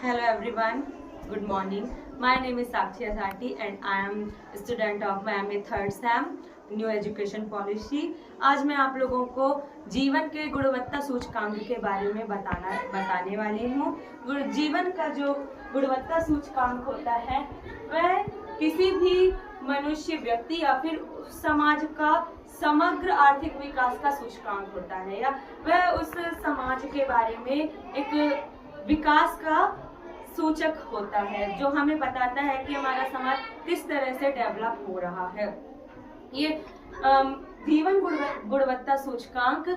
Hello everyone, good morning. My name is Sakshi Azati and I am student of MA third SEM new education policy. आज मैं आप लोगों को जीवन के गुणवत्ता सूचकांक के बारे में बताने वाली हूँ। जीवन का जो गुणवत्ता सूचकांक होता है वह किसी भी मनुष्य, व्यक्ति या फिर समाज का समग्र आर्थिक विकास का सूचकांक होता है, या वह उस समाज के बारे में एक विकास का सूचक होता है जो हमें बताता है कि हमारा समाज किस तरह से डेवलप हो रहा है। ये जीवन गुणवत्ता सूचकांक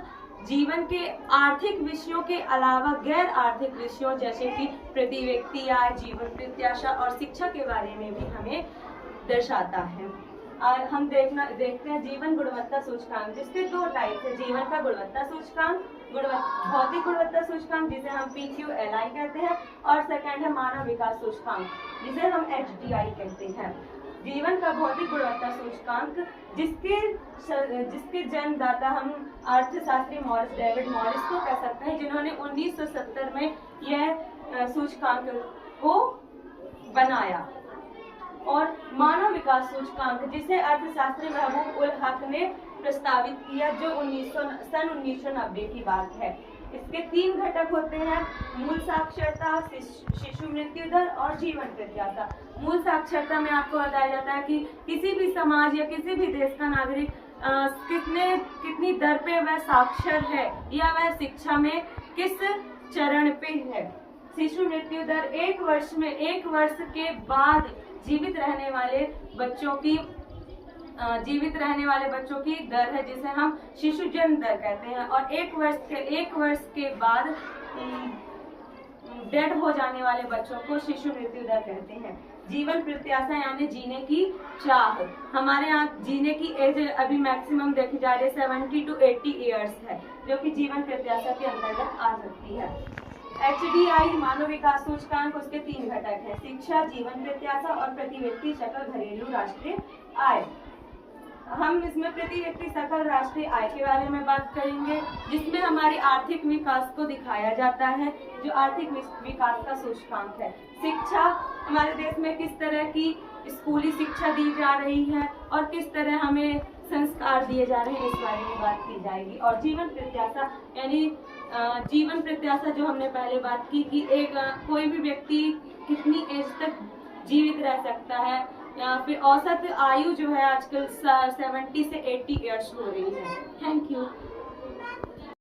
जीवन के आर्थिक विषयों के अलावा गैर आर्थिक विषयों जैसे कि प्रति व्यक्ति आय, जीवन प्रत्याशा और शिक्षा के बारे में भी हमें दर्शाता है। और हम देखते हैं जीवन गुणवत्ता सूचकांक, जिसके दो टाइप है। जीवन का गुणवत्ता सूचकांक, भौतिक गुणवत्ता सूचकांक जिसे हम PQLI कहते हैं, और सेकंड है मानव विकास सूचकांक जिसे हम HDI कहते हैं। जीवन का भौतिक गुणवत्ता सूचकांक जिसके जन्मदाता हम अर्थशास्त्री डेविड मॉरिस को कह सकते हैं, जिन्होंने 1970 में यह सूचकांक को बनाया। और मानव विकास सूचकांक जिसे अर्थशास्त्री महबूब उल हक ने प्रस्तावित किया, जो सन 1990 की बात है। इसके 3 घटक होते हैं: मूल साक्षरता, शिशु मृत्यु दर और जीवन प्रत्याशा। मूल साक्षरता में आपको बताया जाता है कि किसी भी समाज या किसी भी देश का नागरिक कितनी दर पे वह साक्षर है या वह शिक्षा में किस चरण पे है। शिशु मृत्यु दर 1 वर्ष के बाद जीवित रहने वाले बच्चों की दर है, जिसे हम शिशु जन्म दर कहते हैं। और 1 वर्ष के बाद डेड हो जाने वाले बच्चों को शिशु मृत्यु दर कहते हैं। जीवन प्रत्याशा यानी जीने की चाह। हमारे यहाँ जीने की एज अभी मैक्सिमम देखी जा रही है 70 to 80 ईयर्स है, जो कि जीवन प्रत्याशा के अंतर्गत आ सकती है। HDI मानव विकास सूचकांक, उसके 3 घटक हैं: शिक्षा, जीवन प्रत्याशा और प्रति व्यक्ति सकल घरेलू राष्ट्रीय आय। हम इसमें प्रति व्यक्ति सकल राष्ट्रीय आय के बारे में बात करेंगे, जिसमें हमारे आर्थिक विकास को दिखाया जाता है, जो आर्थिक विकास का सूचकांक है। शिक्षा, हमारे देश में किस तरह की स्कूली शिक्षा दी जा रही है और किस तरह हमें संस्कार दिए जा रहे हैं, इस बारे में बात की जाएगी। और जीवन प्रत्याशा यानी जीवन प्रत्याशा जो हमने पहले बात की कि कोई भी व्यक्ति कितनी एज तक जीवित रह सकता है, या फिर औसत आयु जो है आजकल 70 से 80 ईयर्स हो रही है। Thank you.